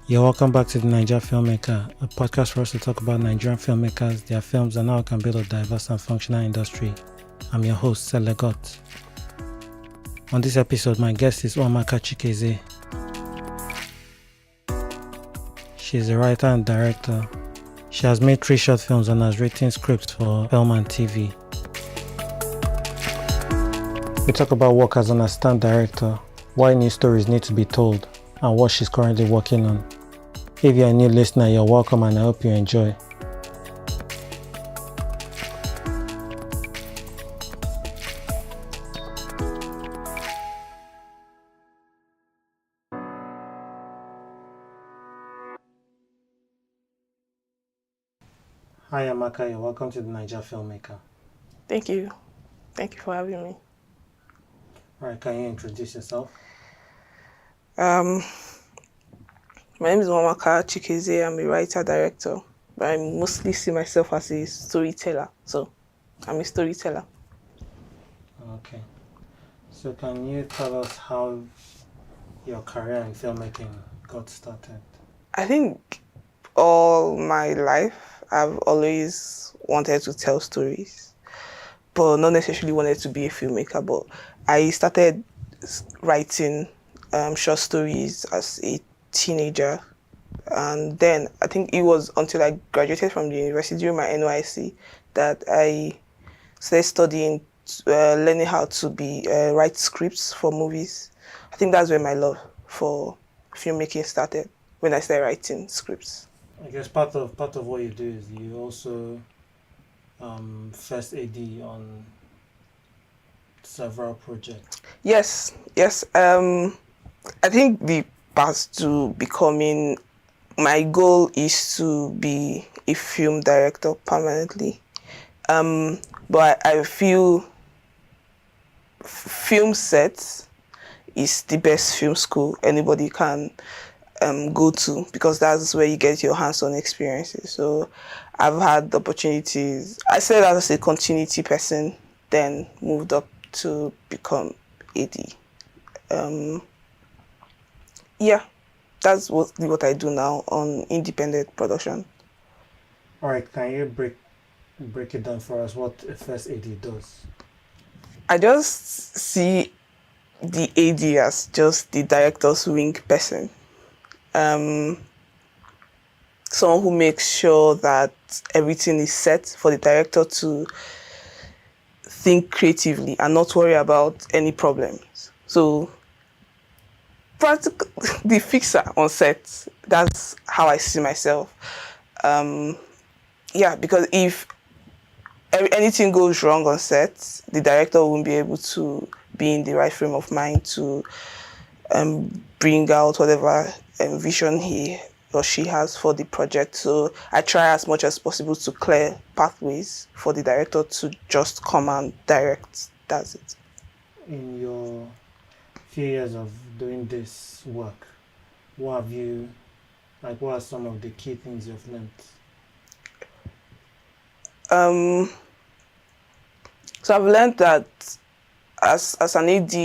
You're welcome back to the Naija Filmmaker, a podcast for us to talk about Nigerian filmmakers, their films, and how we can build a diverse and functional industry. I'm your host, Selegot. On this episode, my guest is Nwamaka Chikezie. She's a writer and director. She has made 3 short films and has written scripts for film and TV. We talk about work as an assistant director, why new stories need to be told, and what she's currently working on. If you're a new listener, you're welcome and I hope you enjoy. Hi Amaka, you're welcome to the Naija Filmmaker. Thank you. Thank you for having me. Alright, can you introduce yourself? My name is Nwamaka Chikezie. I'm a writer-director, but I mostly see myself as a storyteller. So, I'm a storyteller. Okay. So can you tell us how your career in filmmaking got started? I think all my life, I've always wanted to tell stories, but not necessarily wanted to be a filmmaker. But I started writing short stories as a teenager, and then I think it was until I graduated from the university during my NYC that I started studying, learning how to write scripts for movies. I think that's where my love for filmmaking started, when I started writing scripts. I guess part of what you do is you also first AD on several projects. Yes. I think the path to becoming, my goal is to be a film director permanently. But I feel film sets is the best film school anybody can go to, because that's where you get your hands-on experiences. So I've had the opportunities. I started as a continuity person, then moved up to become AD. That's what I do now on independent production. All right, can you break it down for us what a first AD does? I just see the AD as just the director's wing person. Someone who makes sure that everything is set for the director to think creatively and not worry about any problems. So, the fixer on set, that's how I see myself. Because if anything goes wrong on set, the director won't be able to be in the right frame of mind to bring out whatever vision he or she has for the project. So I try as much as possible to clear pathways for the director to just come and direct. That's it. In your few years of doing this work, what are some of the key things you've learned? So I've learned that as an AD,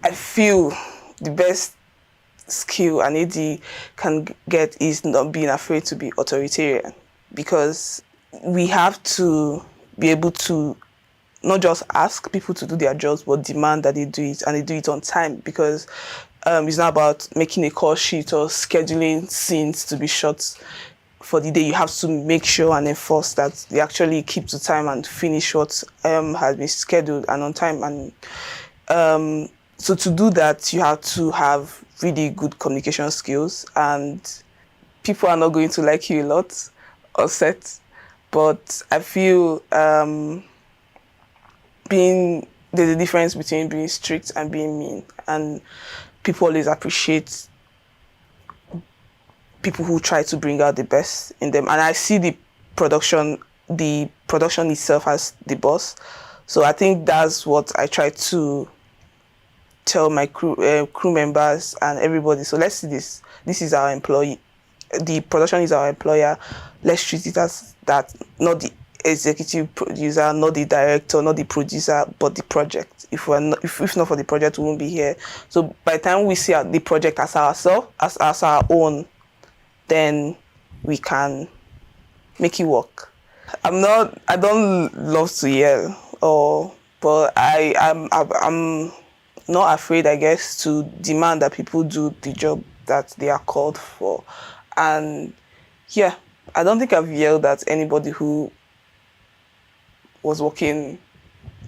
I feel the best skill an AD can get is not being afraid to be authoritarian, because we have to be able to not just ask people to do their jobs, but demand that they do it, and they do it on time, because it's not about making a call sheet or scheduling scenes to be shot for the day. You have to make sure and enforce that they actually keep to time and finish what has been scheduled and on time. And so to do that, you have to have really good communication skills, and people are not going to like you a lot on set. But I feel there's a difference between being strict and being mean, and people always appreciate people who try to bring out the best in them. And I see the production itself as the boss. So I think that's what I try to tell my crew members and everybody. So let's see this. This is our employee. The production is our employer. Let's treat it as that, not the executive producer, not the director, not the producer, but the project If we're not, if not for the project, we won't be here. So by the time we see the project as ourselves, as our own, then we can make it work. I don't love to yell, but I'm not afraid, I guess, to demand that people do the job that they are called for. And yeah, I don't think I've yelled at anybody who was working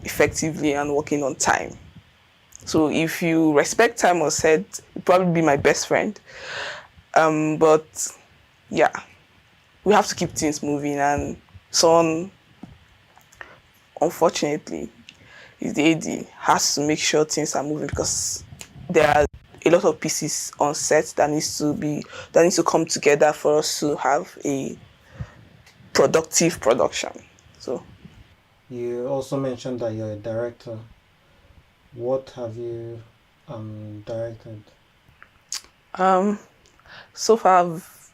effectively and working on time. So if you respect time or set, you'll probably be my best friend. But yeah, we have to keep things moving, and someone, unfortunately, is the AD, has to make sure things are moving, because there are a lot of pieces on set that needs to come together for us to have a productive production. So You also mentioned that you're a director. What have you directed? so far I've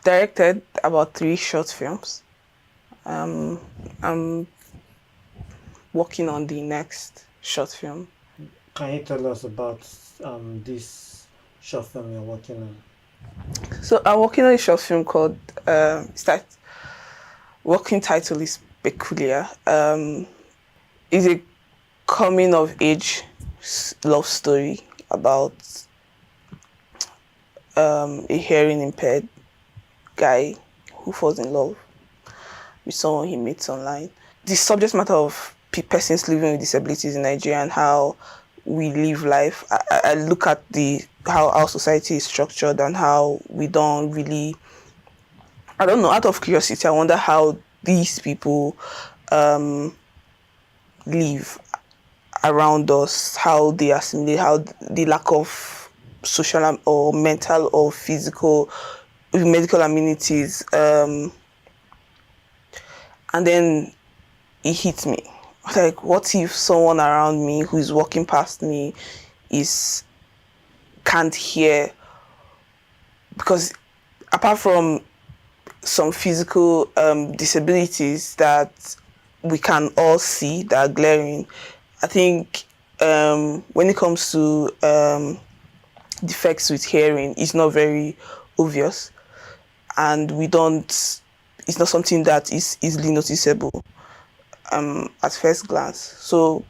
directed about 3 short films. I'm working on the next short film. Can you tell us about this short film you're working on? So I'm working on a short film called working title is Peculiar. It's a coming of age love story about a hearing impaired guy who falls in love with someone he meets online. The subject matter of persons living with disabilities in Nigeria and how we live life. I look at how our society is structured and how we don't really, I don't know, out of curiosity, I wonder how these people live around us, how they assimilate, how the lack of social or mental or physical medical amenities. And then it hit me. Like, what if someone around me who is walking past me can't hear? Because apart from some physical disabilities that we can all see that are glaring, I think when it comes to defects with hearing, it's not very obvious, and it's not something that is easily noticeable at first glance. So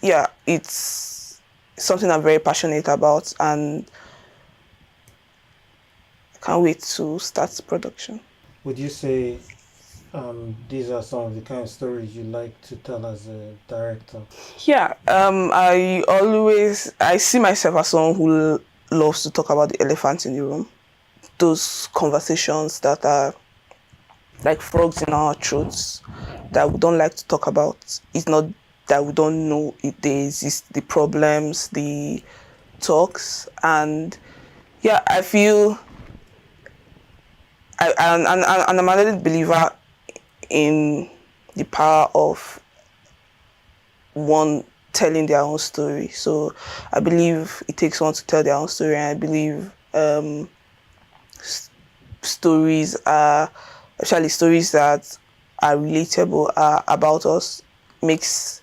yeah, it's something I'm very passionate about, and I can't wait to start production. Would you say these are some of the kind of stories you like to tell as a director? Yeah, I see myself as someone who loves to talk about the elephant in the room. Those conversations that are like frogs in our throats that we don't like to talk about. It's not that we don't know it, they exist, the problems, the talks, and yeah, I feel and I'm a believer in the power of one telling their own story. So I believe it takes one to tell their own story, and I believe stories are, especially stories that are relatable, are about us, makes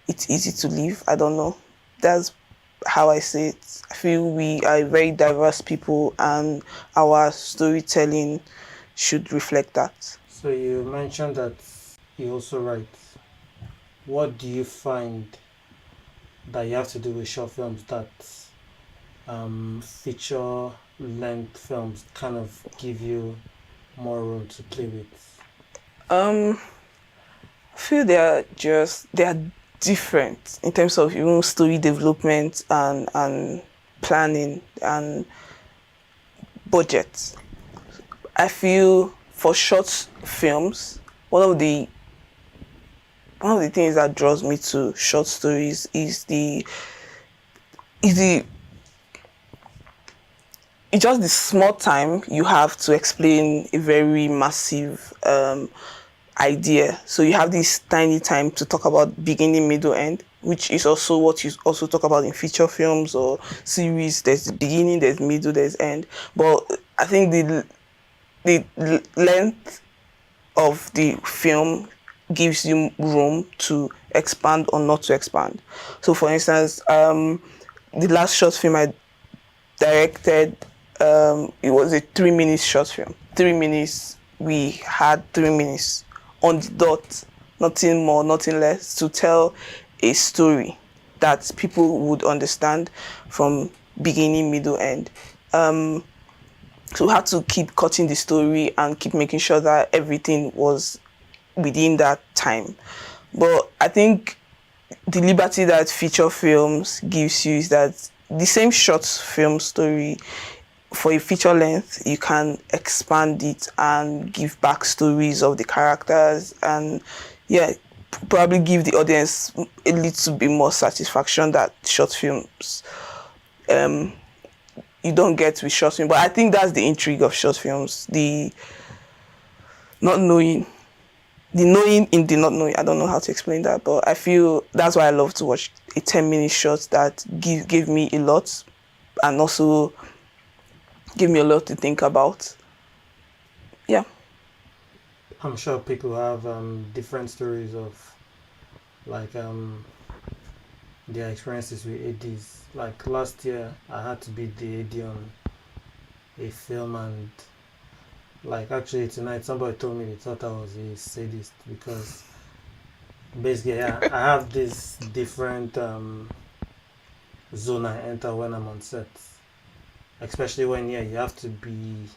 it easy to live. I don't know. That's how I see it. I feel we are very diverse people, and our storytelling should reflect that. So you mentioned that you also write. What do you find that you have to do with short films that feature length films kind of give you more room to play with? I feel they are different in terms of even story development and planning and budget. I feel for short films, one of the things that draws me to short stories is it's just the small time you have to explain a very massive idea. So you have this tiny time to talk about beginning, middle, end, which is also what you also talk about in feature films or series. There's the beginning, there's middle, there's end. But I think the length of the film gives you room to expand or not to expand. So for instance, the last short film I directed, it was a 3 minute short film. 3 minutes, we had 3 minutes on the dot, nothing more, nothing less, to tell a story that people would understand from beginning, middle, end. So we had to keep cutting the story and keep making sure that everything was within that time. But I think the liberty that feature films gives you is that the same short film story, for a feature length, you can expand it and give backstories of the characters, and probably give the audience a little bit more satisfaction that short films you don't get with short film. But I think that's the intrigue of short films, the not knowing, the knowing in the not knowing. I don't know how to explain that, but I feel that's why I love to watch a 10-minute short that give me a lot, and also give me a lot to think about. Yeah. I'm sure people have different stories of like their experiences with ADs. Like last year, I had to be the AD on a film, and like actually tonight somebody told me they thought I was a sadist because basically I have this different zone I enter when I'm on set, especially when you have to be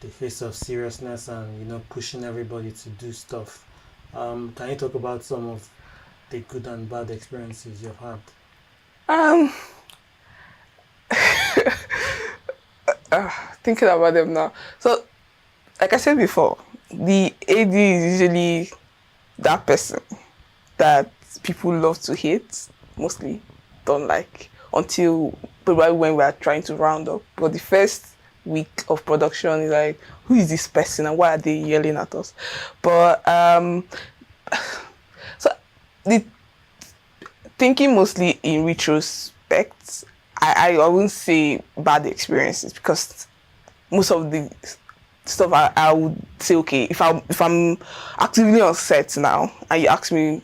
the face of seriousness and pushing everybody to do stuff. Can you talk about some of the good and bad experiences you've had? Thinking about them now. So, like I said before, the AD is usually that person that people love to hate, mostly don't like, until probably when we are trying to round up. But the first week of production is like, who is this person and why are they yelling at us? But so the thinking mostly in retrospect, I wouldn't say bad experiences, because most of the stuff I would say, okay, if I'm actively on set now and you ask me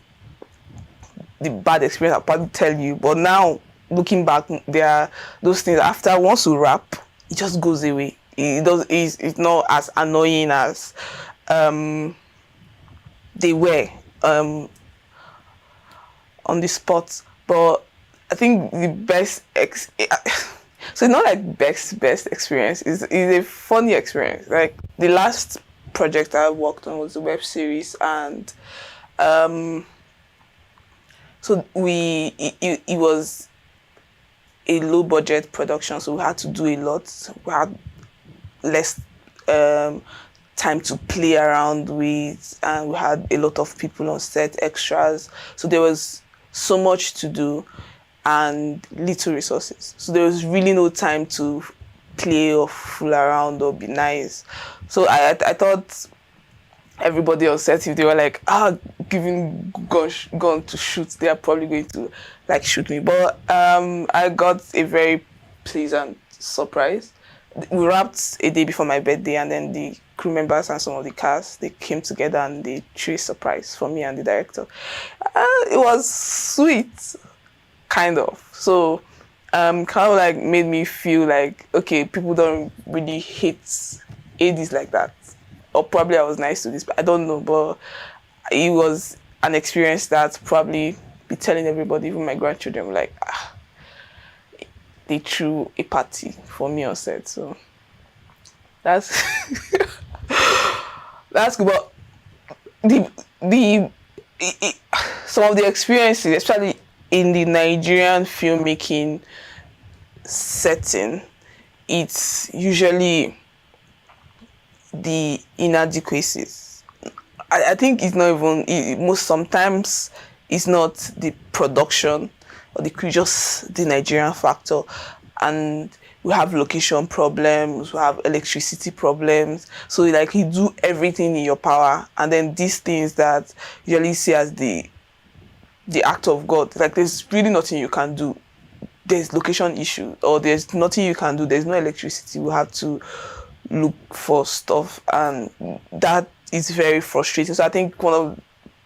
the bad experience, I'll probably tell you. But now looking back, there are those things after once we wrap, it just goes away. It's not as annoying as they were on the spot. But I think the best so it's not like best experience. It's a funny experience. Like the last project I worked on was a web series, and so it was a low budget production, so we had to do a lot. We had less time to play around with, and we had a lot of people on set, extras. So there was so much to do and little resources. So there was really no time to play or fool around or be nice. So I thought everybody on set, if they were like, giving gun to shoot, they are probably going to like shoot me. But I got a very pleasant surprise. We wrapped a day before my birthday, and then the crew members and some of the cast, they came together and they threw a surprise for me and the director. It was sweet, kind of. So kind of like made me feel like, okay, people don't really hate ADs like that. Or probably I was nice to this, but I don't know. But it was an experience that probably be telling everybody, even my grandchildren, like, they threw a party for me on set. So that's that's good. But some of the experiences, especially in the Nigerian filmmaking setting, it's usually the inadequacies. I think it's not even sometimes it's not the production or just the Nigerian factor, and we have location problems, we have electricity problems. So like you do everything in your power, and then these things that you usually see as the act of God, like there's really nothing you can do. There's location issue, or there's nothing you can do. There's no electricity. We have to look for stuff, and that it's very frustrating. So I think one of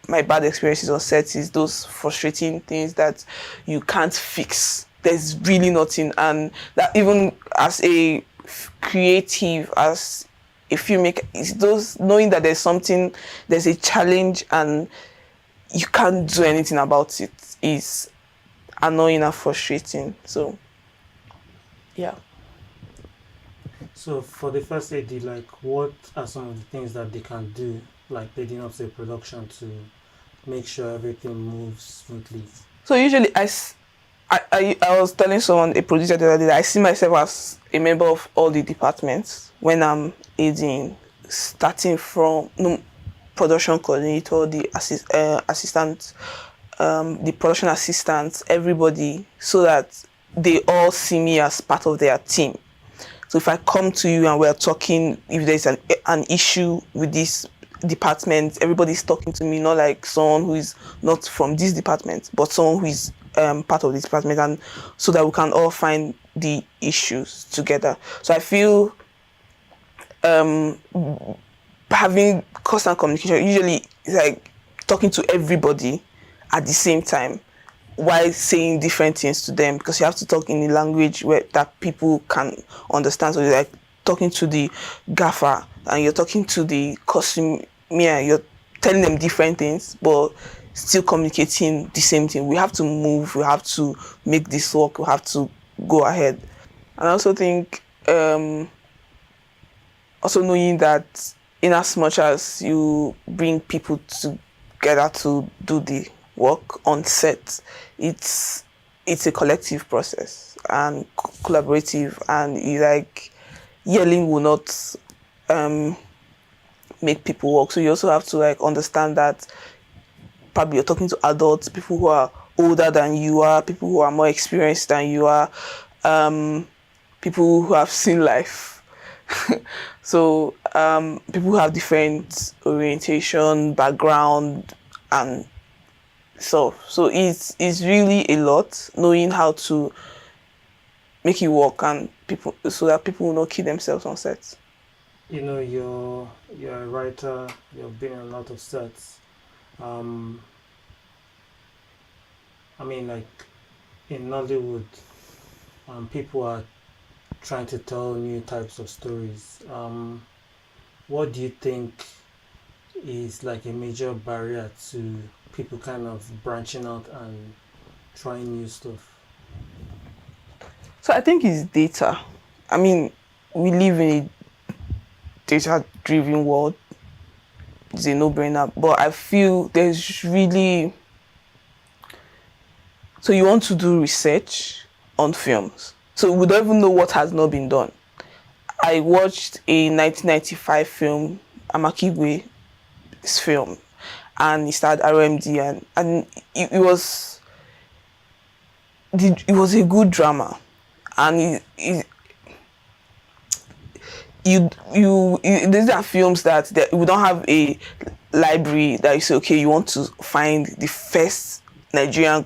my bad experiences on sets is those frustrating things that you can't fix. There's really nothing, and that even as a creative, as a filmmaker, it's those knowing that there's a challenge, and you can't do anything about it is annoying and frustrating. So, yeah. So for the first AD, like what are some of the things that they can do, like leading up to a production to make sure everything moves smoothly? So usually I was telling someone, a producer the other day, that I see myself as a member of all the departments when I'm aiding, starting from production coordinator, the assistant, the production assistants, everybody, so that they all see me as part of their team. So if I come to you and we're talking, if there's an issue with this department, everybody's talking to me, not like someone who is not from this department, but someone who is part of this department, and so that we can all find the issues together. So I feel having constant communication, usually it's like talking to everybody at the same time while saying different things to them, because you have to talk in a language that people can understand. So you're like talking to the gaffer and you're talking to the costumier, you're telling them different things but still communicating the same thing. We have to move, we have to make this work, we have to go ahead. And I also think also knowing that in as much as you bring people together to do the work on set, it's a collective process and collaborative, and like yelling will not make people work. So you also have to like understand that probably you're talking to adults, people who are older than you are, people who are more experienced than you are, people who have seen life. So people who have different orientation, background, and so it's really a lot, knowing how to make it work and people, so that people will not kill themselves on set. You know, you're a writer, you've been in a lot of sets. I mean, like in Nollywood, people are trying to tell new types of stories. What do you think is like a major barrier to people kind of branching out and trying new stuff? So I think it's data. I mean, we live in a data-driven world. It's a no-brainer. But I feel there's really... So you want to do research on films. So we don't even know what has not been done. I watched a 1995 film, Amakiwe's film, and it starred RMD, and it was a good drama, and these are films that we don't have a library that you say, okay, you want to find the first Nigerian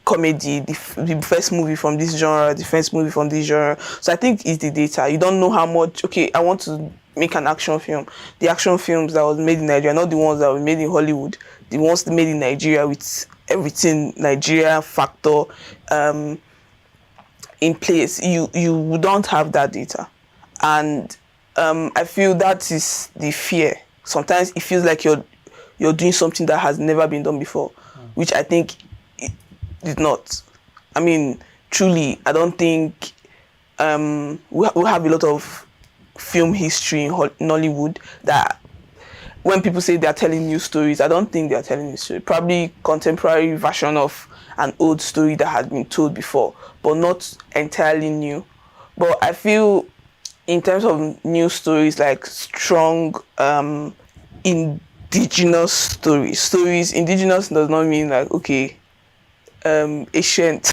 comedy, the first movie from this genre, the first movie from this genre. So I think it's the data. You don't know how much, okay, I want to make an action film. The action films that was made in Nigeria, not the ones that were made in Hollywood, the ones made in Nigeria with everything Nigeria factor in place. You don't have that data. And I feel that is the fear. Sometimes it feels like you're doing something that has never been done before, which I think it did not. I mean, truly, I don't think we have a lot of film history in Nollywood that when people say they're telling new stories, I don't think they're telling new story. Probably contemporary version of an old story that had been told before, but not entirely new. But I feel in terms of new stories, like strong indigenous stories. Indigenous does not mean like, okay, ancient.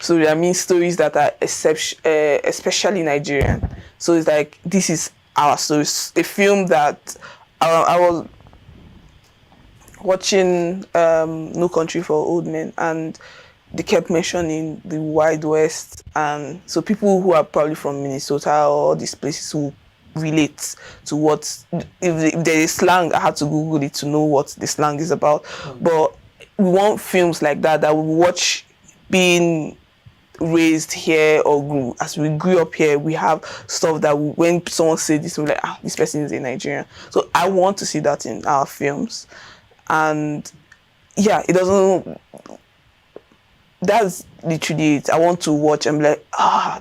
So I mean stories that are especially Nigerian. So it's like, this is our stories. A film that I was watching, No Country for Old Men, and they kept mentioning the Wild West, and so people who are probably from Minnesota or these places who relate to what, if there is slang, I had to Google it to know what the slang is about. But we want films like that we watch being raised here, or as we grew up here, we have stuff that when someone says this, we're like, this person is a Nigerian. So I want to see that in our films. And yeah, it doesn't, that's literally it. I want to watch and be like,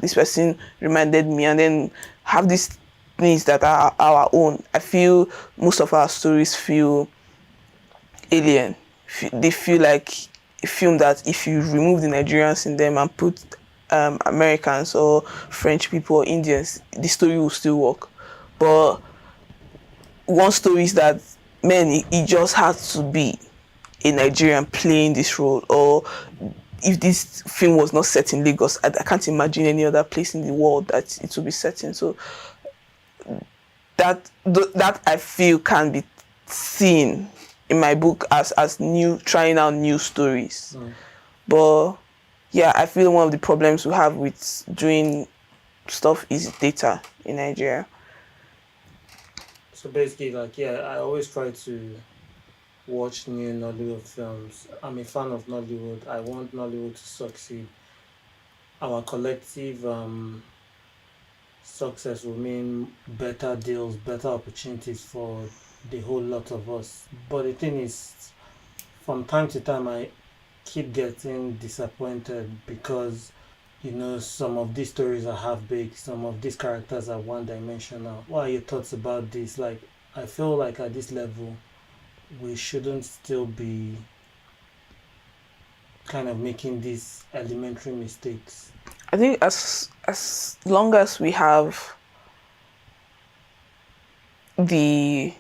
this person reminded me, and then have these things that are our own. I feel most of our stories feel alien. They feel like a film that if you remove the Nigerians in them and put Americans or French people or Indians, the story will still work. But one story is that, man, it just has to be a Nigerian playing this role. Or if this film was not set in Lagos, I can't imagine any other place in the world that it will be set in. So that I feel can be seen in my book as new, trying out new stories. But yeah, I feel one of the problems we have with doing stuff is data in Nigeria. So basically, like, yeah, I always try to watch new Nollywood films. I'm a fan of Nollywood. I want Nollywood to succeed. Our collective success will mean better deals, better opportunities for the whole lot of us. But the thing is, from time to time, I keep getting disappointed because, some of these stories are half-baked, some of these characters are one-dimensional. What are your thoughts about this? Like, I feel like at this level, we shouldn't still be kind of making these elementary mistakes. I think as long as we have very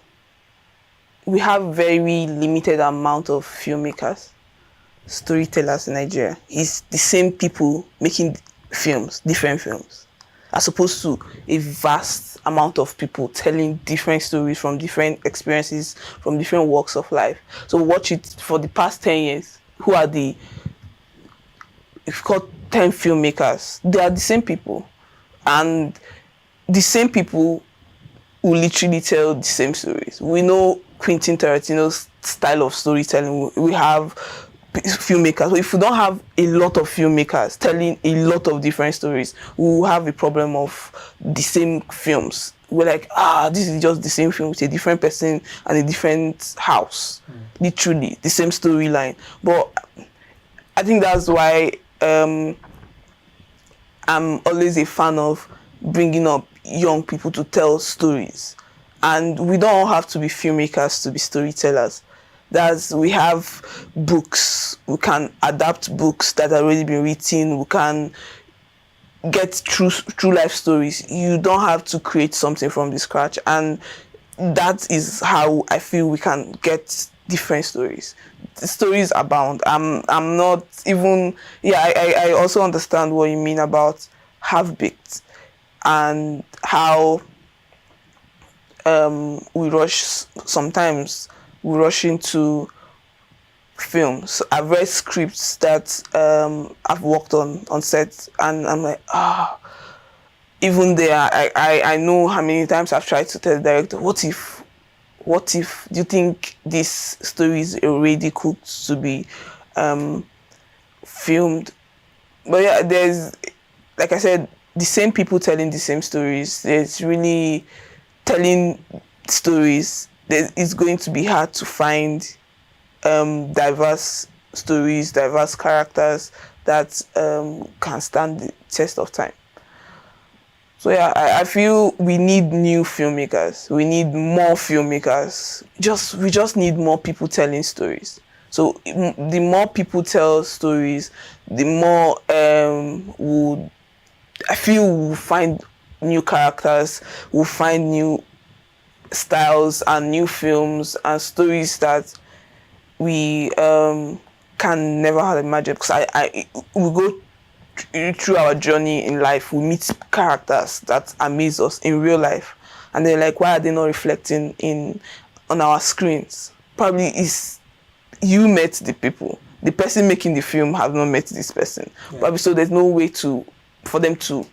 limited amount of filmmakers, storytellers in Nigeria, it's the same people making films, different films, as opposed to a vast amount of people telling different stories from different experiences, from different walks of life. So watch it for the past 10 years. Who are if you've got 10 filmmakers, they are the same people. And the same people will literally tell the same stories. We know Quentin Tarantino's style of storytelling. We have filmmakers. So if we don't have a lot of filmmakers telling a lot of different stories, we will have a problem of the same films. We're like, this is just the same film with a different person and a different house. Literally, the same storyline. But I think that's why I'm always a fan of bringing up young people to tell stories. And we don't all have to be filmmakers to be storytellers. We have books. We can adapt books that have already been written. We can get true life stories. You don't have to create something from the scratch. And that is how I feel we can get different stories. The stories abound. I'm not even, I also understand what you mean about half-baked and how we rush into films. I've read scripts that I've worked on set, and I'm like, even there, I know how many times I've tried to tell the director, what if, do you think this story is already cooked to be filmed? But yeah, there's, like I said, the same people telling the same stories. There's really telling stories. It's going to be hard to find diverse stories, diverse characters that can stand the test of time. So yeah, I feel we need new filmmakers. We need more filmmakers. We just need more people telling stories. So the more people tell stories, the more I feel we'll find new characters, we'll find new styles and new films and stories that we can never have imagined. Because we go through our journey in life, we meet characters that amaze us in real life, and they're like, why are they not reflecting on our screens? Probably is you met the people. The person making the film have not met this person. Yeah. Probably, so there's no way for them to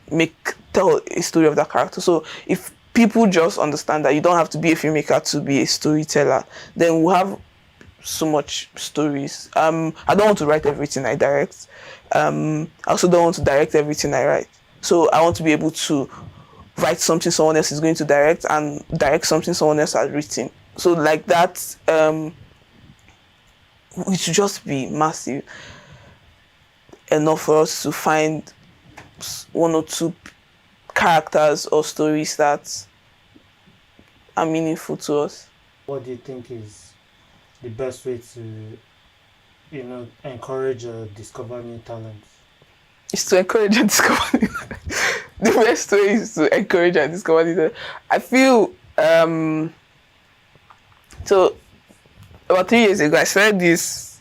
tell a story of that character. So if people just understand that you don't have to be a filmmaker to be a storyteller, then we'll have so much stories. I don't want to write everything I direct. I also don't want to direct everything I write. So I want to be able to write something someone else is going to direct and direct something someone else has written. So like that, it should just be massive enough for us to find one or two characters or stories that are meaningful to us. What do you think is the best way to, encourage or discover new talents? It's to encourage and discover. The best way is to encourage and discover new talent. I feel so. About 3 years ago, I started this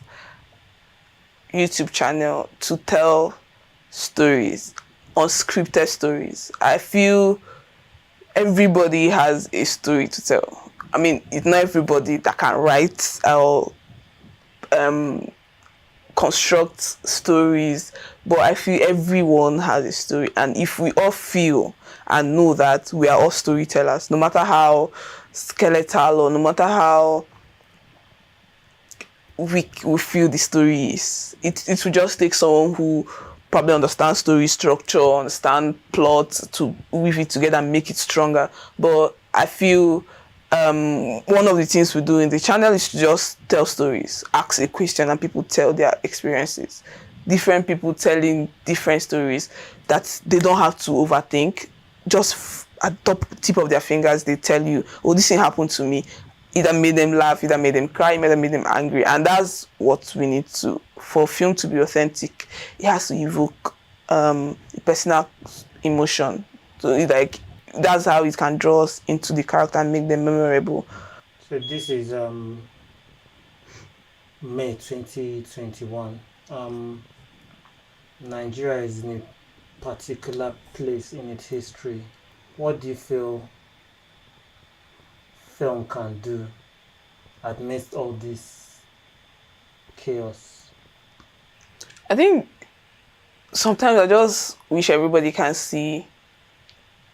YouTube channel to tell stories, unscripted stories. I feel everybody has a story to tell. I mean, it's not everybody that can write or construct stories, but I feel everyone has a story. And if we all feel and know that we are all storytellers, no matter how skeletal or no matter how weak we feel the story is, it will just take someone who probably understands story structure, understand plot to weave it together and make it stronger. But I feel one of the things we do in the channel is to just tell stories, ask a question and people tell their experiences. Different people telling different stories that they don't have to overthink. Just at tip of their fingers, they tell you, oh, this thing happened to me. Either made them laugh, either made them cry, either made them angry. And that's what we need to, for film to be authentic, it has to evoke personal emotion. So it's like, that's how it can draw us into the character and make them memorable. So this is May 2021. Nigeria is in a particular place in its history. What do you feel film can do amidst all this chaos? I think sometimes I just wish everybody can see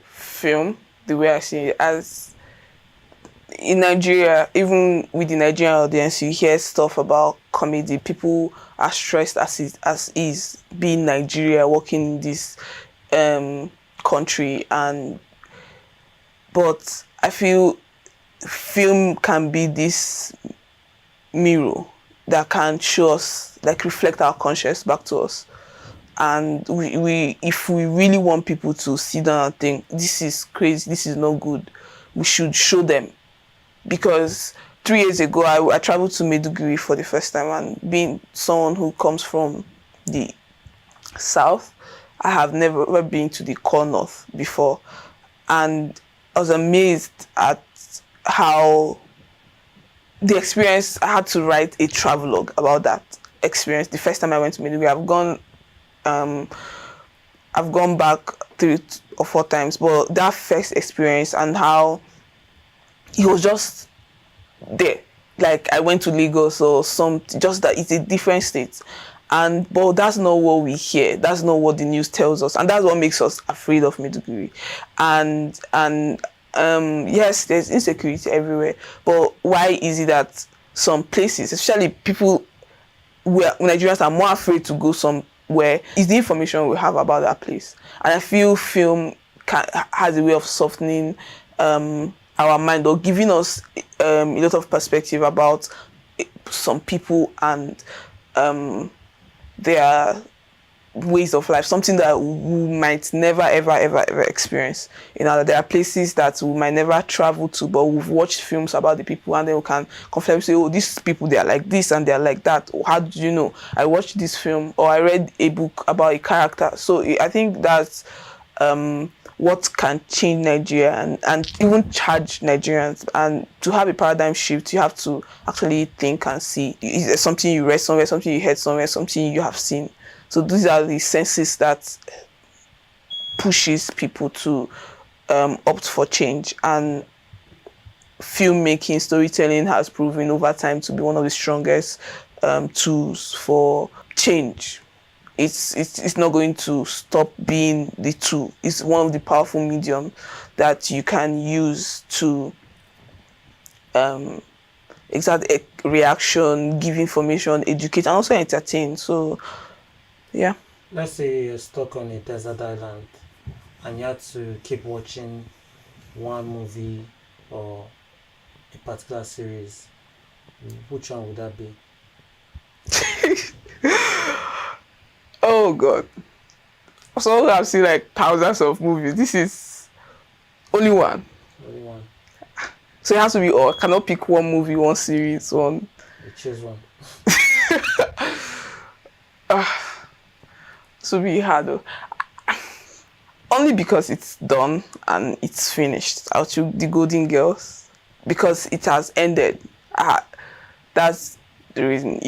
film the way I see it. As in Nigeria, even with the Nigerian audience, you hear stuff about comedy. People are stressed as is being Nigeria, working in this country, but I feel film can be this mirror that can show us, like reflect our conscience back to us. And we if we really want people to sit down and think, this is crazy, this is not good, we should show them. Because 3 years ago, I traveled to Maiduguri for the first time, and being someone who comes from the south, I have never ever been to the core north before. And I was amazed at how the experience. I had to write a travelogue about that experience. The first time I went to Maiduguri, I've gone back 3 or 4 times, but that first experience and how it was just there. Like I went to Lagos or just that it's a different state. But that's not what we hear. That's not what the news tells us, and that's what makes us afraid of Maiduguri. And yes, there's insecurity everywhere. But why is it that some places, especially people where Nigerians are more afraid to go somewhere, is the information we have about that place? And I feel film has a way of softening our mind, or giving us a lot of perspective about some people and their ways of life, something that we might never ever experience. There are places that we might never travel to, but we've watched films about the people, and then we can confidently say, oh, these people, they are like this and they are like that. Or, how did you know? I watched this film, or I read a book about a character. So I think that's what can change Nigeria and even charge Nigerians. And to have a paradigm shift, you have to actually think and see. Is there something you read somewhere, something you heard somewhere, something you have seen? So these are the senses that pushes people to opt for change. And filmmaking, storytelling has proven over time to be one of the strongest tools for change. it's not going to stop being the tool. It's one of the powerful medium that you can use to exert a reaction, give information, educate, and also entertain. So, yeah. Let's say you're stuck on a desert island and you had to keep watching one movie or a particular series. Which one would that be? Oh God. So I've seen like thousands of movies. This is only one. Only one. So it has to be all. I cannot pick one movie, one series, one. You choose one. So be hard though. Only because it's done and it's finished. I'll choose The Golden Girls because it has ended. That's the reason.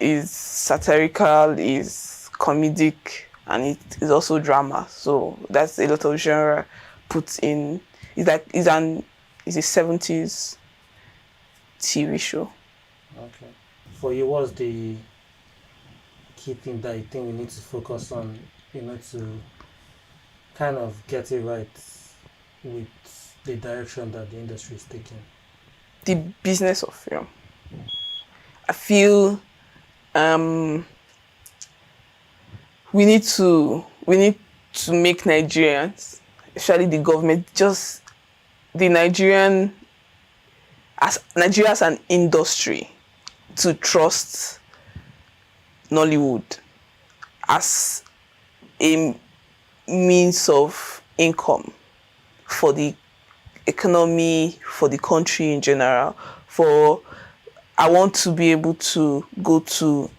Is satirical, is comedic, and it is also drama. So that's a lot of genre put in. It's a 70s TV show. Okay. For you, what's the key thing that you think we need to focus on, to kind of get it right with the direction that the industry is taking? The business of film. I feel we need to make Nigerians, especially the government, just the Nigeria as an industry, to trust Nollywood as a means of income for the economy, for the country in general. I want to be able to go to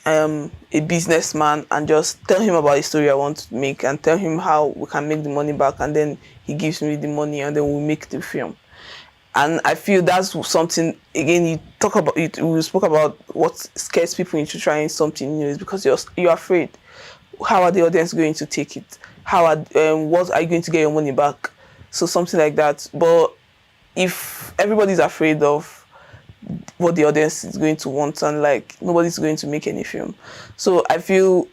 a businessman and just tell him about the story I want to make and tell him how we can make the money back, and then he gives me the money and then we make the film. And I feel that's something, again, you talk about it, we spoke about what scares people into trying something new is because you're afraid. How are the audience going to take it? What are you going to get your money back? So something like that. But if everybody's afraid of what the audience is going to want and like, nobody's going to make any film. So I feel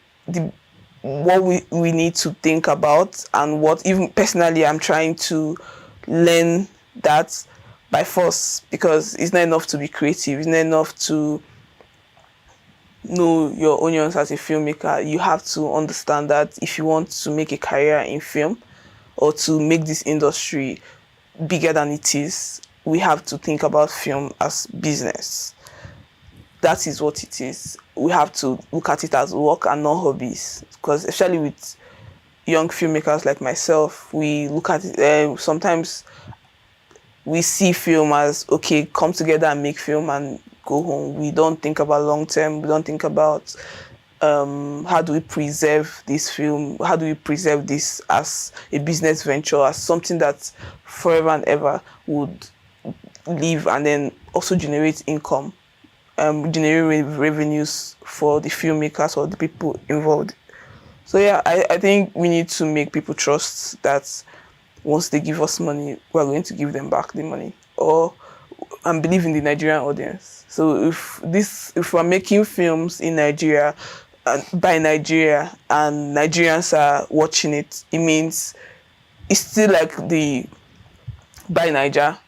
what we need to think about, and what even personally I'm trying to learn that by force, because it's not enough to be creative, it's not enough to know your onions as a filmmaker. You have to understand that if you want to make a career in film or to make this industry bigger than it is, we have to think about film as business. That is what it is. We have to look at it as work and not hobbies, because especially with young filmmakers like myself, we look at it, sometimes we see film as, okay, come together and make film and go home. We don't think about long term. We don't think about how do we preserve this film? How do we preserve this as a business venture, as something that forever and ever would live and then also generate income, generate revenues for the filmmakers or the people involved. So yeah, I think we need to make people trust that once they give us money, we're going to give them back the money, and believe in the Nigerian audience. So if we're making films in Nigeria by Nigeria and Nigerians are watching it, it means it's still like the by Niger.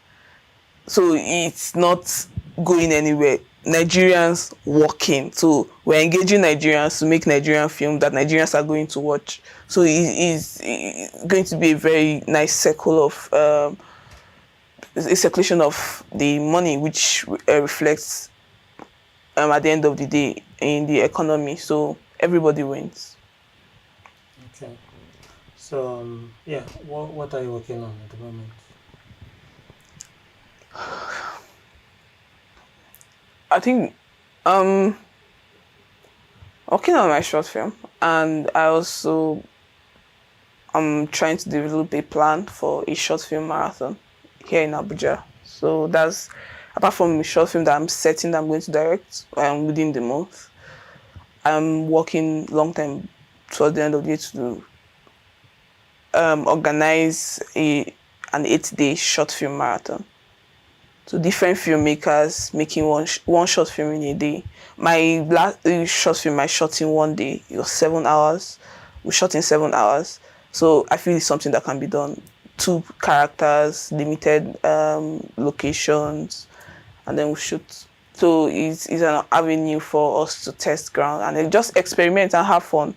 So it's not going anywhere. Nigerians working. So we're engaging Nigerians to make Nigerian film that Nigerians are going to watch. So it is going to be a very nice circle of a circulation of the money, which reflects at the end of the day in the economy. So everybody wins. Okay. So what are you working on at the moment? I think working on my short film, and I'm trying to develop a plan for a short film marathon here in Abuja. So that's, apart from the short film that I'm setting that I'm going to direct within the month, I'm working long time towards the end of the year to organize an 8-day short film marathon. So different filmmakers making one short film in a day. My last short film I shot in one day. It was 7 hours. We shot in 7 hours. So I feel it's something that can be done. 2 characters, limited locations, and then we shoot. So it's an avenue for us to test ground and then just experiment and have fun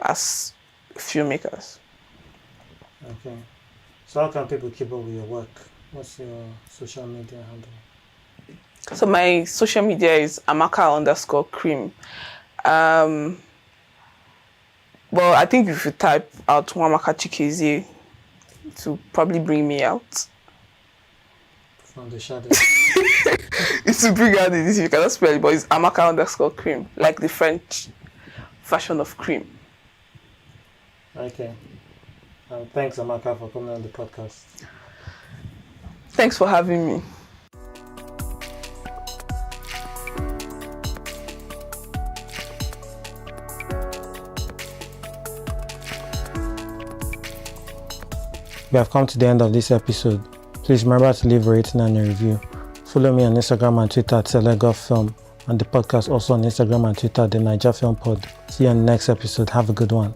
as filmmakers. Okay. So how can people keep up with your work? What's your social media handle? So my social media is Amaka_cream. Well, I think if you type out Nwamaka Chikezie, it will probably bring me out. From the shadow. It will bring out this, you cannot spell it, but it's Amaka_cream, like the French version of cream. Okay. Thanks, Amaka, for coming on the podcast. Thanks for having me. We have come to the end of this episode. Please remember to leave a rating and a review. Follow me on Instagram and Twitter at @SelegoFilm, and the podcast also on Instagram and Twitter, the Naija Film Pod. See you on the next episode. Have a good one.